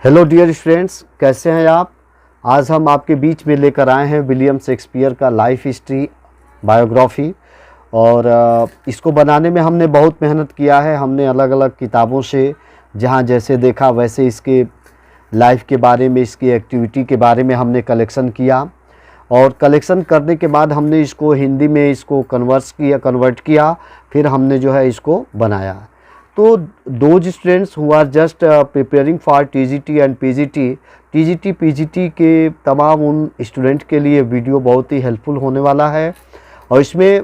Hello dear students, कैसे हैं आप। आज हम आपके बीच में लेकर आए हैं विलियम शेक्सपियर का लाइफ हिस्ट्री बायोग्राफी। और इसको बनाने में हमने बहुत मेहनत किया है। हमने अलग अलग किताबों से जहाँ जैसे देखा वैसे इसके लाइफ के बारे में, इसकी एक्टिविटी के बारे में हमने कलेक्शन किया। और कलेक्शन करने के बाद हमने इसको हिंदी में इसको कन्वर्ट किया। फिर हमने जो है इसको बनाया। तो those students who are just preparing for TGT and PGT PGT के तमाम उन स्टूडेंट के लिए वीडियो बहुत ही हेल्पफुल होने वाला है। और इसमें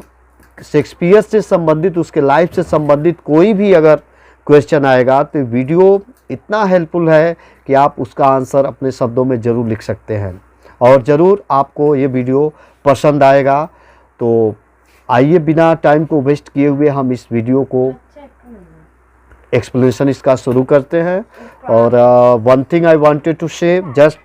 शेक्सपियर से संबंधित, उसके लाइफ से संबंधित कोई भी अगर क्वेश्चन आएगा तो वीडियो इतना हेल्पफुल है कि आप उसका आंसर अपने शब्दों में ज़रूर लिख सकते हैं। और ज़रूर आपको ये वीडियो पसंद आएगा। तो आइए बिना टाइम को वेस्ट किए हुए हम इस वीडियो को एक्सप्लेनेशन इसका शुरू करते हैं। और one thing I wanted to say just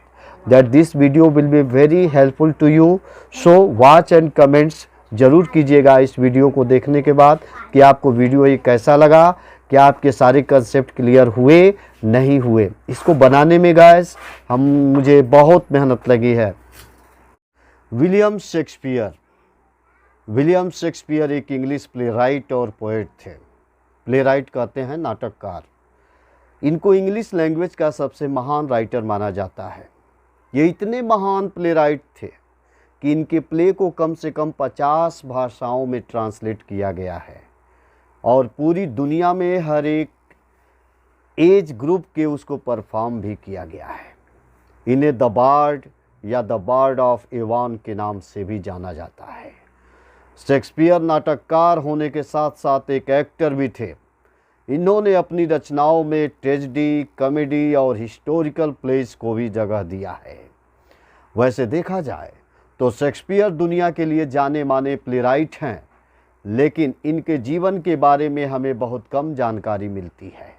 that this video will be very helpful to you. So watch and comments ज़रूर कीजिएगा इस वीडियो को देखने के बाद कि आपको वीडियो ये कैसा लगा, क्या आपके सारे कंसेप्ट क्लियर हुए नहीं हुए। इसको बनाने में गाइस मुझे बहुत मेहनत लगी है। विलियम शेक्सपियर एक इंग्लिश प्ले राइट और पोएट थे। प्ले राइट कहते हैं नाटककार। इनको इंग्लिश लैंग्वेज का सबसे महान राइटर माना जाता है। ये इतने महान प्ले राइट थे कि इनके प्ले को कम से कम 50 भाषाओं में ट्रांसलेट किया गया है। और पूरी दुनिया में हर एक एज ग्रुप के उसको परफॉर्म भी किया गया है। इन्हें द बार्ड या द बार्ड ऑफ एवान के नाम से भी जाना जाता है। शेक्सपियर नाटककार होने के साथ साथ एक एक्टर भी थे। इन्होंने अपनी रचनाओं में ट्रेजेडी, कॉमेडी और हिस्टोरिकल प्लेस को भी जगह दिया है। वैसे देखा जाए तो शेक्सपियर दुनिया के लिए जाने माने प्लेराइट हैं, लेकिन इनके जीवन के बारे में हमें बहुत कम जानकारी मिलती है।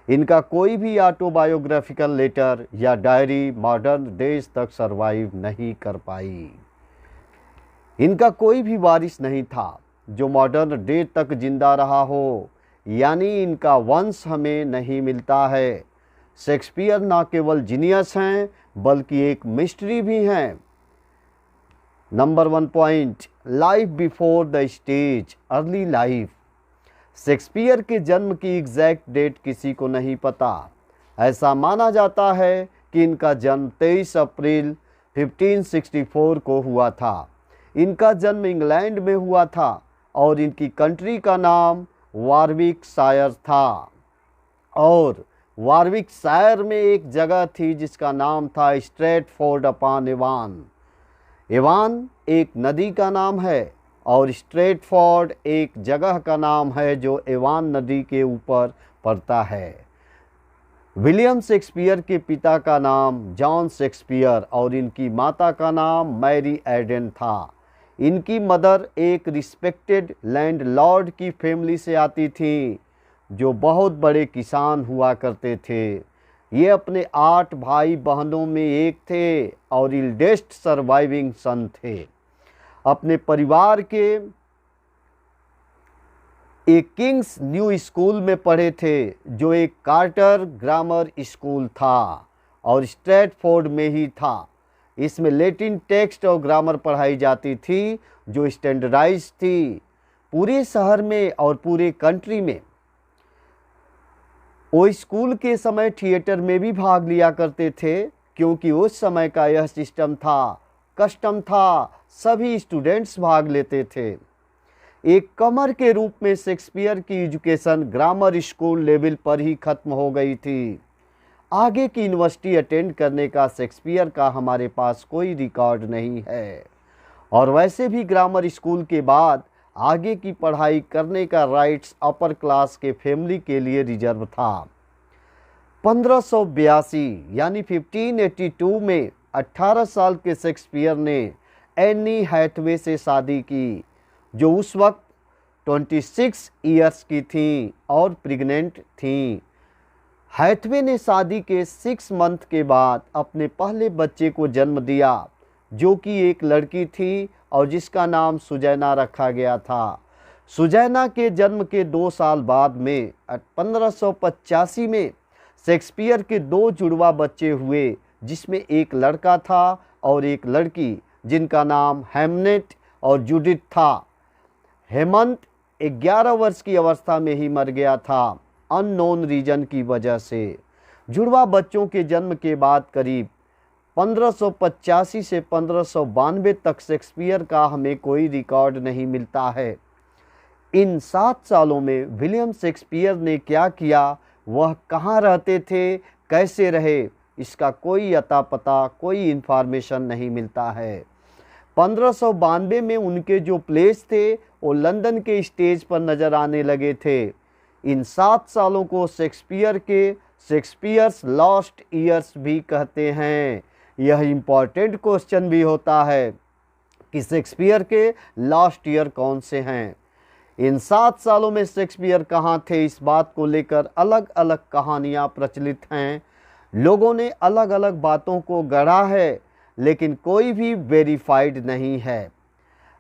इनका कोई भी ऑटोबायोग्राफिकल लेटर या डायरी मॉडर्न डेज तक सरवाइव नहीं कर पाई। इनका कोई भी वारिस नहीं था जो मॉडर्न डे तक जिंदा रहा हो, यानी इनका वंश हमें नहीं मिलता है। शेक्सपियर ना केवल जीनियस हैं बल्कि एक मिस्ट्री भी हैं। Number 1 point, life before the stage, early life. Shakespeare के जन्म की एग्जैक्ट डेट किसी को नहीं पता। ऐसा माना जाता है कि इनका जन्म 23 अप्रैल 1564 को हुआ था। इनका जन्म इंग्लैंड में हुआ था और इनकी कंट्री का नाम वारविकशायर था। और वारविकशायर में एक जगह थी जिसका नाम था स्ट्रेटफोर्ड अपॉन एवान। एवान एक नदी का नाम है और स्ट्रेटफोर्ड एक जगह का नाम है जो एवान नदी के ऊपर पड़ता है। विलियम शेक्सपियर के पिता का नाम जॉन शेक्सपियर और इनकी माता का नाम मैरी एडन था। इनकी मदर एक रिस्पेक्टेड लैंडलॉर्ड की फैमिली से आती थी जो बहुत बड़े किसान हुआ करते थे। ये अपने 8 भाई बहनों में एक थे और इल्डेस्ट सर्वाइविंग सन थे। अपने परिवार के एक किंग्स न्यू स्कूल में पढ़े थे जो एक कार्टर ग्रामर स्कूल था और स्ट्रैटफोर्ड में ही था। इसमें लैटिन टेक्स्ट और ग्रामर पढ़ाई जाती थी जो स्टैंडर्डाइज थी। पूरे शहर में और पूरे कंट्री में वो स्कूल के समय थिएटर में भी भाग लिया करते थे, क्योंकि उस समय का यह कस्टम था, सभी स्टूडेंट्स भाग लेते थे। एक कमर के रूप में शेक्सपियर की एजुकेशन ग्रामर स्कूल लेवल पर ही खत्म हो गई थी। आगे की यूनिवर्सिटी अटेंड करने का शेक्सपियर का हमारे पास कोई रिकॉर्ड नहीं है। और वैसे भी ग्रामर स्कूल के बाद आगे की पढ़ाई करने का राइट्स अपर क्लास के फैमिली के लिए रिजर्व था। 1582 यानी 1582 में 18 साल के शेक्सपियर ने एनी हैथवे से शादी की, जो उस वक्त 26 ईयर्स की थी और प्रेग्नेंट थी। हैथवे ने शादी के 6 मंथ के बाद अपने पहले बच्चे को जन्म दिया, जो कि एक लड़की थी और जिसका नाम सुजैना रखा गया था। सुजैना के जन्म के 2 साल बाद में 1585 में शेक्सपियर के 2 जुड़वा बच्चे हुए, जिसमें एक लड़का था और एक लड़की, जिनका नाम हेमनेट और जूडिथ था। हेमंत 11 वर्ष की अवस्था में ही मर गया था, अननोन रीजन की वजह से। जुड़वा बच्चों के जन्म के बाद करीब 1585 से 1592 तक शेक्सपियर का हमें कोई रिकॉर्ड नहीं मिलता है। इन 7 सालों में विलियम शेक्सपियर ने क्या किया, वह कहाँ रहते थे, कैसे रहे, इसका कोई अता पता, कोई इन्फॉर्मेशन नहीं मिलता है। 1592 में उनके जो प्लेस थे वो लंदन के स्टेज पर नज़र आने लगे थे। इन 7 सालों को शेक्सपियर के शेक्सपियर्स लॉस्ट ईयर्स भी कहते हैं। यह इम्पॉर्टेंट क्वेश्चन भी होता है कि शेक्सपियर के लास्ट ईयर कौन से हैं। इन 7 सालों में शेक्सपियर कहाँ थे, इस बात को लेकर अलग अलग कहानियाँ प्रचलित हैं। लोगों ने अलग अलग बातों को गढ़ा है, लेकिन कोई भी वेरीफाइड नहीं है।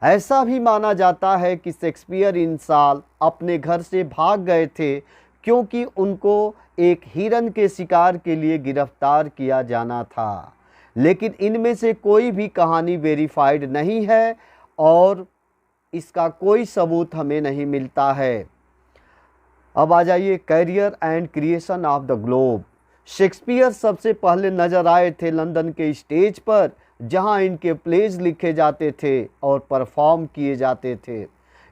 ऐसा भी माना जाता है कि शेक्सपियर इन साल अपने घर से भाग गए थे, क्योंकि उनको एक हिरन के शिकार के लिए गिरफ्तार किया जाना था। लेकिन इनमें से कोई भी कहानी वेरीफाइड नहीं है और इसका कोई सबूत हमें नहीं मिलता है। अब आ जाइए career and creation of the Globe. Shakespeare सबसे पहले नज़र आए थे लंदन के स्टेज पर, जहां इनके प्लेज लिखे जाते थे और परफॉर्म किए जाते थे।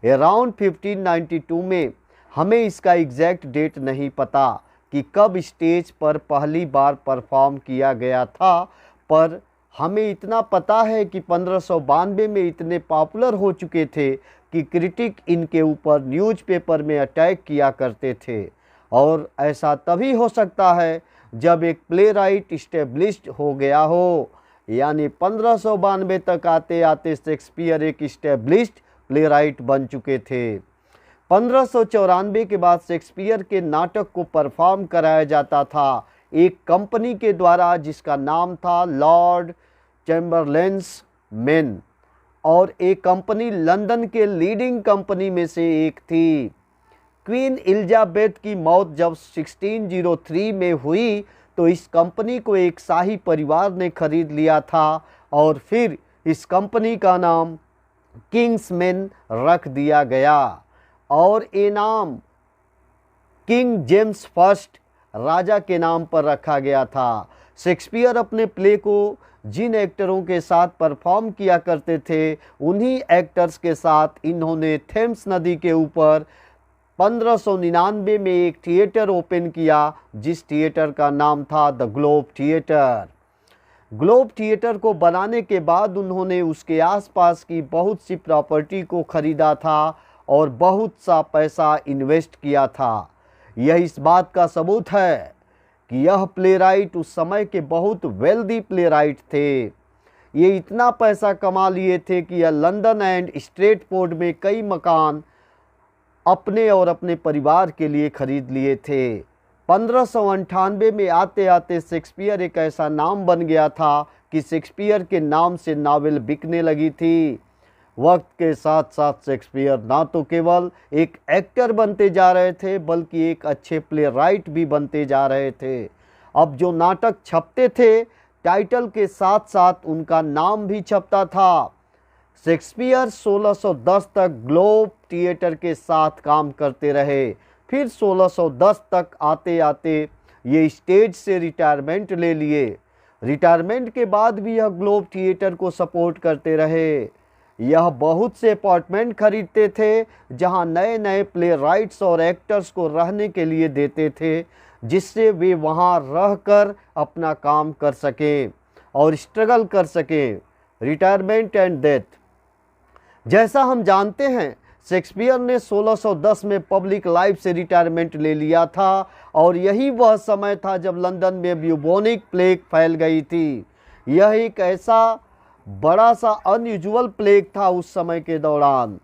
अराउंड 1592 में, हमें इसका एग्जैक्ट डेट नहीं पता कि कब स्टेज पर पहली बार परफॉर्म किया गया था, पर हमें इतना पता है कि 1592 में इतने पॉपुलर हो चुके थे कि क्रिटिक इनके ऊपर न्यूज़पेपर में अटैक किया करते थे। और ऐसा तभी हो सकता है जब एक प्ले राइट इस्टेब्लिश्ड हो गया हो, यानी 1592 तक आते आते शेक्सपियर एक इस्टेब्लिश्ड प्ले राइट बन चुके थे। 1594 के बाद शेक्सपियर के नाटक को परफॉर्म कराया जाता था एक कंपनी के द्वारा, जिसका नाम था लॉर्ड चैम्बरलेन्स मेन, और एक कंपनी लंदन के लीडिंग कंपनी में से एक थी। क्वीन एलिजाबेथ की मौत जब 1603 में हुई तो इस कंपनी को एक शाही परिवार ने खरीद लिया था और फिर इस कंपनी का नाम किंग्समैन रख दिया गया और ये नाम किंग जेम्स फर्स्ट राजा के नाम पर रखा गया था। शेक्सपियर अपने प्ले को जिन एक्टरों के साथ परफॉर्म किया करते थे, उन्हीं एक्टर्स के साथ इन्होंने थेम्स नदी के ऊपर 1599 में एक थिएटर ओपन किया, जिस थिएटर का नाम था the globe theatre. Globe theatre को बनाने के बाद उन्होंने उसके आसपास की बहुत सी प्रॉपर्टी को खरीदा था और बहुत सा पैसा इन्वेस्ट किया था। यह इस बात का सबूत है कि यह प्लेराइट उस समय के बहुत वेल्दी प्लेराइट थे। ये इतना पैसा कमा लिए थे कि यह लंदन एंड स्ट्रेटफोर्ड में कई मकान अपने और अपने परिवार के लिए खरीद लिए थे। 1598 में आते आते शेक्सपियर एक ऐसा नाम बन गया था कि शेक्सपियर के नाम से नावल बिकने लगी थी। वक्त के साथ साथ शेक्सपियर ना तो केवल एक एक्टर बनते जा रहे थे, बल्कि एक अच्छे प्ले राइट भी बनते जा रहे थे। अब जो नाटक छपते थे, टाइटल के साथ साथ उनका नाम भी छपता था। शेक्सपियर 1610 तक ग्लोब थिएटर के साथ काम करते रहे। फिर 1610 तक आते आते ये स्टेज से रिटायरमेंट ले लिए। रिटायरमेंट के बाद भी यह ग्लोब थिएटर को सपोर्ट करते रहे। यह बहुत से अपार्टमेंट खरीदते थे, जहां नए नए प्ले राइट्स और एक्टर्स को रहने के लिए देते थे, जिससे वे वहां रहकर अपना काम कर सकें और स्ट्रगल कर सकें। Retirement and death. जैसा हम जानते हैं, शेक्सपियर ने 1610 में पब्लिक लाइफ से रिटायरमेंट ले लिया था और यही वह समय था जब लंदन में ब्यूबोनिक प्लेग फैल गई थी। यह एक ऐसा बड़ा सा अनयूजुअल प्लेग था उस समय के दौरान।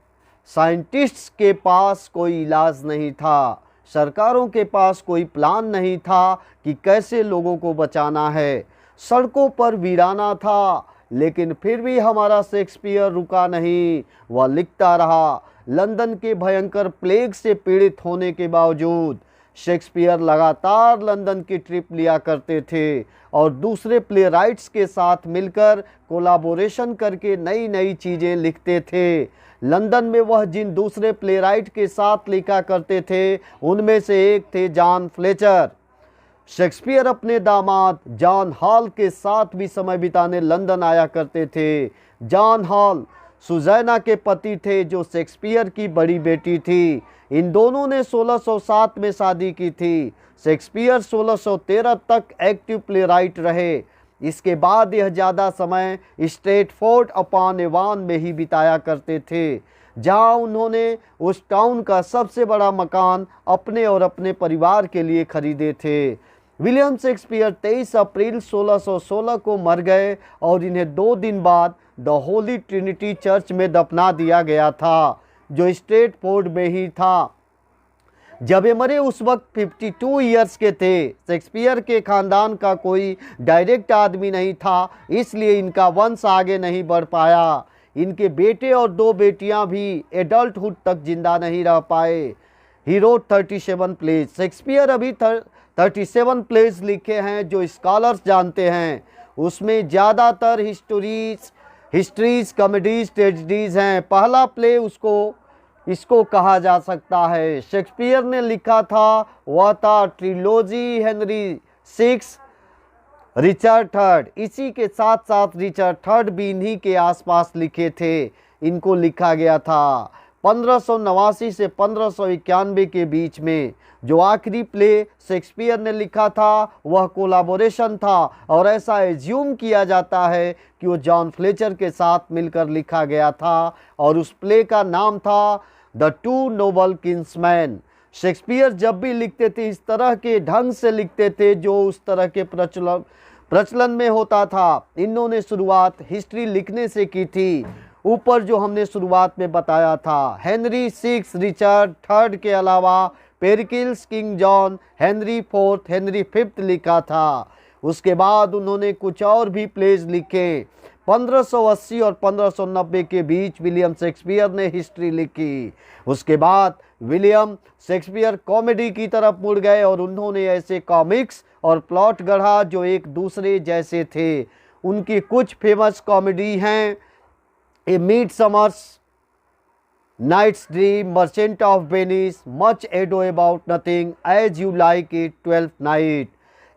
साइंटिस्ट्स के पास कोई इलाज नहीं था, सरकारों के पास कोई प्लान नहीं था कि कैसे लोगों को बचाना है। सड़कों पर वीराना था, लेकिन फिर भी हमारा शेक्सपियर रुका नहीं, वह लिखता रहा। लंदन के भयंकर प्लेग से पीड़ित होने के बावजूद शेक्सपियर लगातार लंदन की ट्रिप लिया करते थे और दूसरे प्ले राइट्स के साथ मिलकर कोलाबोरेशन करके नई नई चीज़ें लिखते थे। लंदन में वह जिन दूसरे प्ले राइट के साथ लिखा करते थे उनमें से एक थे जॉन फ्लेचर। शेक्सपियर अपने दामाद जॉन हॉल के साथ भी समय बिताने लंदन आया करते थे। जॉन हॉल सुजैना के पति थे जो शेक्सपियर की बड़ी बेटी थी। इन दोनों ने 1607 में शादी की थी। शेक्सपियर 1613 तक एक्टिव प्ले राइट रहे। इसके बाद यह ज़्यादा समय स्ट्रेटफोर्ड अपॉन एवान में ही बिताया करते थे, जहां उन्होंने उस टाउन का सबसे बड़ा मकान अपने और अपने परिवार के लिए खरीदे थे। विलियम शेक्सपियर 23 अप्रैल 1616 को मर गए और इन्हें 2 दिन बाद द होली ट्रिनिटी चर्च में दफना दिया गया था, जो स्ट्रेटफोर्ड में ही था। जब ये मरे उस वक्त 52 ईयर्स के थे। शेक्सपियर के खानदान का कोई डायरेक्ट आदमी नहीं था, इसलिए इनका वंश आगे नहीं बढ़ पाया। इनके बेटे और 2 बेटियां भी एडल्टहुड तक जिंदा नहीं रह पाए। He wrote 37 pledge. शेक्सपियर अभी 37 प्लेज लिखे हैं जो स्कॉलर्स जानते हैं। उसमें ज़्यादातर हिस्ट्रीज, कॉमेडीज, ट्रेजेडीज हैं। पहला प्ले इसको कहा जा सकता है शेक्सपियर ने लिखा था वह था ट्रिलोजी हेनरी 6 रिचर्ड थर्ड। इसी के साथ साथ रिचर्ड थर्ड भी इन्हीं के आसपास लिखे थे। इनको लिखा गया था 1589 से 1591 के बीच में। जो आखिरी प्ले शेक्सपियर ने लिखा था वह कोलाबोरेशन था और ऐसा एज्यूम किया जाता है कि वो जॉन फ्लेचर के साथ मिलकर लिखा गया था और उस प्ले का नाम था The Two Noble Kinsmen. Shakespeare जब भी लिखते थे इस तरह के ढंग से लिखते थे जो उस तरह के प्रचलन में होता था। इन्होंने शुरुआत हिस्ट्री लिखने से की थी, ऊपर जो हमने शुरुआत में बताया था। हेनरी 6 रिचर्ड थर्ड के अलावा पेरिकिल्स, किंग जॉन, हेनरी 4, हेनरी 5 लिखा था। उसके बाद उन्होंने कुछ और भी प्लेज लिखे। 1580 और 1590 के बीच विलियम शेक्सपियर ने हिस्ट्री लिखी। उसके बाद विलियम शेक्सपियर कॉमेडी की तरफ मुड़ गए और उन्होंने ऐसे कॉमिक्स और प्लॉट गढ़ा जो एक दूसरे जैसे थे। उनकी कुछ फेमस कॉमेडी हैं a midsummer's night's dream, merchant of Venice, much ado about nothing, as you like it, twelfth night.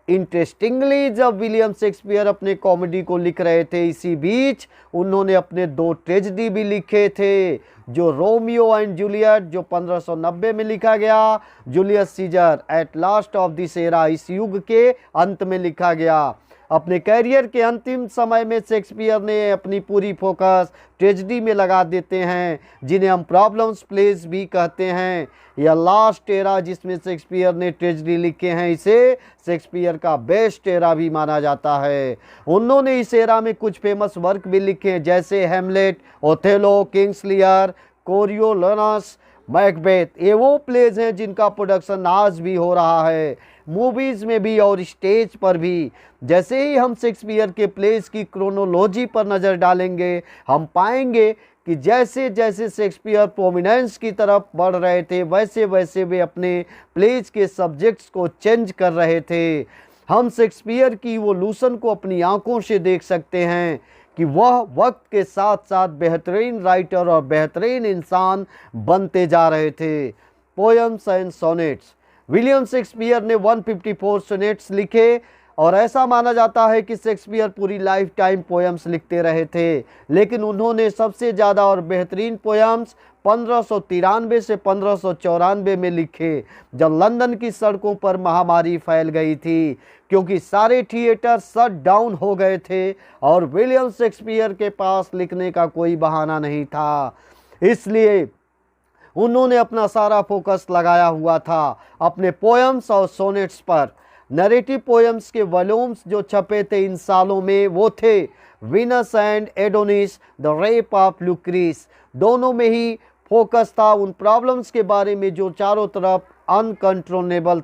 Interestingly जब विलियम शेक्सपियर अपने कॉमेडी को लिख रहे थे इसी बीच उन्होंने अपने 2 ट्रेजेडी भी लिखे थे, जो रोमियो एंड जूलियट जो 1590 में लिखा गया, Julius Caesar at last of this era इस युग के अंत में लिखा गया। अपने कैरियर के अंतिम समय में शेक्सपियर ने अपनी पूरी फोकस ट्रेजेडी में लगा देते हैं, जिन्हें हम प्रॉब्लम्स प्लेज भी कहते हैं। यह लास्ट एरा जिसमें शेक्सपियर ने ट्रेजेडी लिखे हैं इसे शेक्सपियर का बेस्ट एरा भी माना जाता है। उन्होंने इस एरा में कुछ फेमस वर्क भी लिखे जैसे हेमलेट, ओथेलो, किंग्स लियर, कोरियोलानस, मैकबेथ। ये वो प्लेज हैं जिनका प्रोडक्शन आज भी हो रहा है, मूवीज़ में भी और स्टेज पर भी। जैसे ही हम शेक्सपियर के प्लेज की क्रोनोलॉजी पर नज़र डालेंगे हम पाएंगे कि जैसे जैसे शेक्सपियर प्रोमिनेंस की तरफ बढ़ रहे थे वैसे वैसे वे अपने प्लेज के सब्जेक्ट्स को चेंज कर रहे थे। हम शेक्सपियर की इवोल्यूशन को अपनी आंखों से देख सकते हैं कि वह वक्त के साथ साथ बेहतरीन राइटर और बेहतरीन इंसान बनते जा रहे थे। Poems and sonnets. William Shakespeare ने 154 सोनेट्स लिखे और ऐसा माना जाता है कि शेक्सपियर पूरी लाइफ टाइम पोएम्स लिखते रहे थे, लेकिन उन्होंने सबसे ज़्यादा और बेहतरीन पोएम्स 1593 से 1594 में लिखे, जब लंदन की सड़कों पर महामारी फैल गई थी क्योंकि सारे थिएटर शट डाउन हो गए थे और विलियम शेक्सपियर के पास लिखने का कोई बहाना नहीं था। इसलिए उन्होंने अपना सारा फोकस लगाया हुआ था अपने पोएम्स और सोनेट्स पर। नरेटिव पोएम्स के वॉल्यूम्स जो छपे थे इन सालों में वो थे Venus and Adonis, the rape of Lucrece. दोनों में ही फोकस था उन प्रॉब्लम्स के बारे में जो चारों तरफ अनकंट्रोलेबल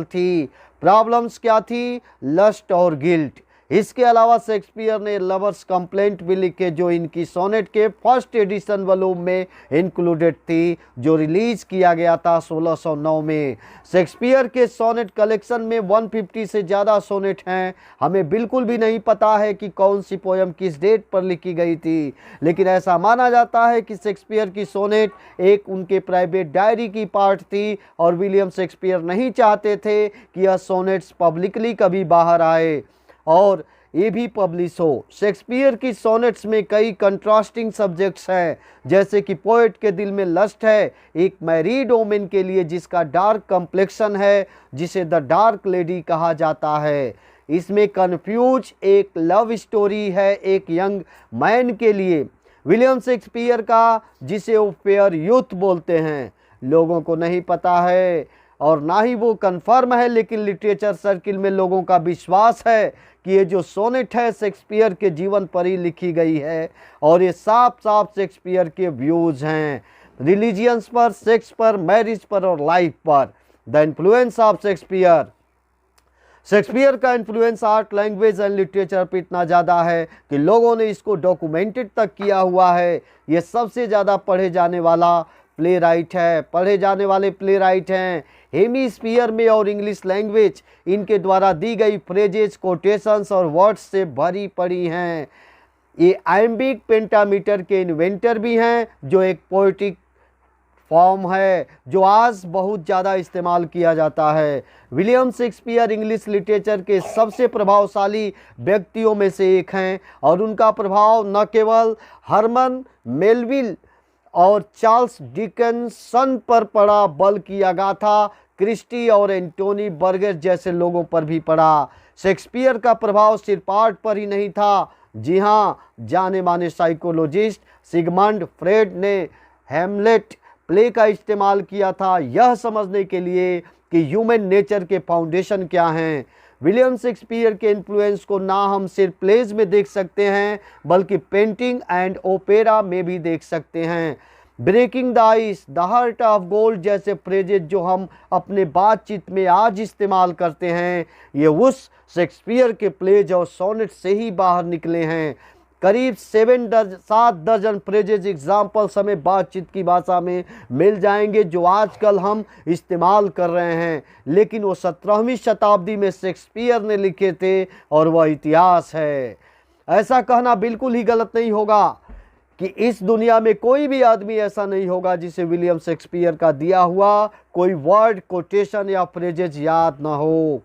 थी। प्रॉब्लम्स क्या थी? लस्ट और गिल्ट। इसके अलावा शेक्सपियर ने लवर्स कंप्लेंट भी लिखे जो इनकी सोनेट के फर्स्ट एडिशन वॉल्यूम में इंक्लूडेड थी, जो रिलीज किया गया था 1609 में। शेक्सपियर के सोनेट कलेक्शन में 150 से ज़्यादा सोनेट हैं। हमें बिल्कुल भी नहीं पता है कि कौन सी पोयम किस डेट पर लिखी गई थी, लेकिन ऐसा माना जाता है कि शेक्सपियर की सोनेट एक उनके प्राइवेट डायरी की पार्ट थी और विलियम शेक्सपियर नहीं चाहते थे कि यह सोनेट्स पब्लिकली कभी बाहर आए और ये भी पब्लिश हो। शेक्सपियर की सोनेट्स में कई कंट्रास्टिंग सब्जेक्ट्स हैं, जैसे कि पोएट के दिल में लस्ट है एक मैरिड वोमेन के लिए जिसका डार्क कम्प्लेक्शन है, जिसे द डार्क लेडी कहा जाता है। इसमें कन्फ्यूज एक लव स्टोरी है एक यंग मैन के लिए विलियम शेक्सपियर का, जिसे वो फेयर यूथ बोलते हैं। लोगों को नहीं पता है और ना ही वो कन्फर्म है, लेकिन लिटरेचर सर्किल में लोगों का विश्वास है कि ये जो सोनेट है शेक्सपियर के जीवन पर ही लिखी गई है और ये साफ साफ शेक्सपियर के व्यूज़ हैं रिलीजियंस पर, सेक्स पर, मैरिज पर और लाइफ पर। The influence of Shakespeare. Shakespeare का influence art, language and literature पर इतना ज़्यादा है कि लोगों ने इसको डॉक्यूमेंटेड तक किया हुआ है। ये सबसे ज़्यादा पढ़े जाने वाला प्ले राइट है, पढ़े जाने वाले प्ले राइट हैं। हेमिस्फीयर में और इंग्लिश लैंग्वेज इनके द्वारा दी गई फ्रेजेस, कोटेशंस और वर्ड्स से भरी पड़ी हैं। ये आइम्बिक पेंटामीटर के इन्वेंटर भी हैं, जो एक पोएटिक फॉर्म है जो आज बहुत ज़्यादा इस्तेमाल किया जाता है। विलियम शेक्सपियर इंग्लिश लिटरेचर के सबसे प्रभावशाली व्यक्तियों में से एक हैं और उनका प्रभाव न केवल हरमन मेलविल और चार्ल्स डिकन्सन पर पड़ा, बल्कि अगाथा क्रिस्टी और एंटोनी बर्गेस जैसे लोगों पर भी पड़ा। शेक्सपियर का प्रभाव सिर्फ आर्ट पर ही नहीं था। जी हाँ, जाने माने साइकोलॉजिस्ट सिगमंड फ्रेड ने हैमलेट प्ले का इस्तेमाल किया था यह समझने के लिए कि ह्यूमन नेचर के फाउंडेशन क्या हैं। विलियम शेक्सपियर के इन्फ्लुएंस को ना हम सिर्फ प्लेज में देख सकते हैं बल्कि पेंटिंग एंड ओपेरा में भी देख सकते हैं। Breaking the ice, the heart of gold जैसे फ्रेजेज जो हम अपने बातचीत में आज इस्तेमाल करते हैं, ये उस शेक्सपियर के प्लेज और सोनेट से ही बाहर निकले हैं। करीब 7 दर्जन फ्रेजेज एग्जाम्पल्स हमें बातचीत की भाषा में मिल जाएंगे जो आजकल हम इस्तेमाल कर रहे हैं, लेकिन वो 17वीं शताब्दी में शेक्सपियर ने लिखे थे और वह इतिहास है। ऐसा कहना बिल्कुल ही गलत नहीं होगा कि इस दुनिया में कोई भी आदमी ऐसा नहीं होगा जिसे विलियम शेक्सपियर का दिया हुआ कोई वर्ड, कोटेशन या फ्रेजेज याद ना हो।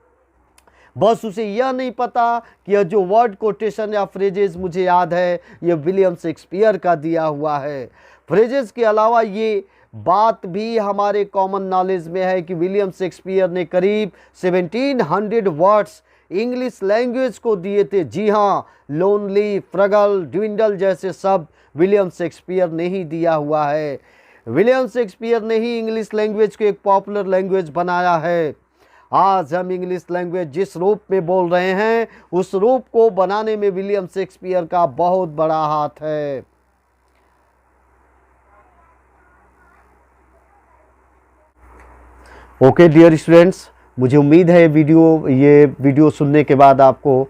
बस उसे यह नहीं पता कि यह जो वर्ड, कोटेशन या फ्रेजेस मुझे याद है यह विलियम शेक्सपियर का दिया हुआ है। फ्रेजेस के अलावा ये बात भी हमारे कॉमन नॉलेज में है कि विलियम शेक्सपियर ने करीब 1700 वर्ड्स इंग्लिश लैंग्वेज को दिए थे। जी हाँ, लोनली, फ्रगल, ड्विंडल जैसे शब्द विलियम शेक्सपियर ने ही दिया हुआ है। विलियम शेक्सपियर ने ही इंग्लिश लैंग्वेज को एक पॉपुलर लैंग्वेज बनाया है। आज हम इंग्लिश लैंग्वेज जिस रूप में बोल रहे हैं उस रूप को बनाने में विलियम शेक्सपियर का बहुत बड़ा हाथ है। ओके डियर स्टूडेंट्स, मुझे उम्मीद है ये वीडियो सुनने के बाद आपको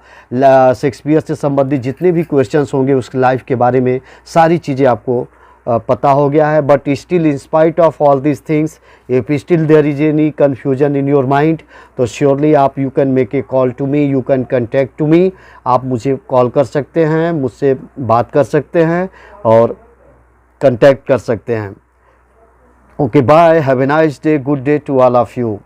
शेक्सपियर से संबंधित जितने भी क्वेश्चंस होंगे उसकी लाइफ के बारे में सारी चीज़ें आपको पता हो गया है। But still in spite of all this things if still there is any confusion in your mind तो श्योरली आप you can make a call to me, you can contact to me. आप मुझे कॉल कर सकते हैं, मुझसे बात कर सकते हैं और कॉन्टैक्ट कर सकते हैं। Okay bye, have a nice day, good day to all of you.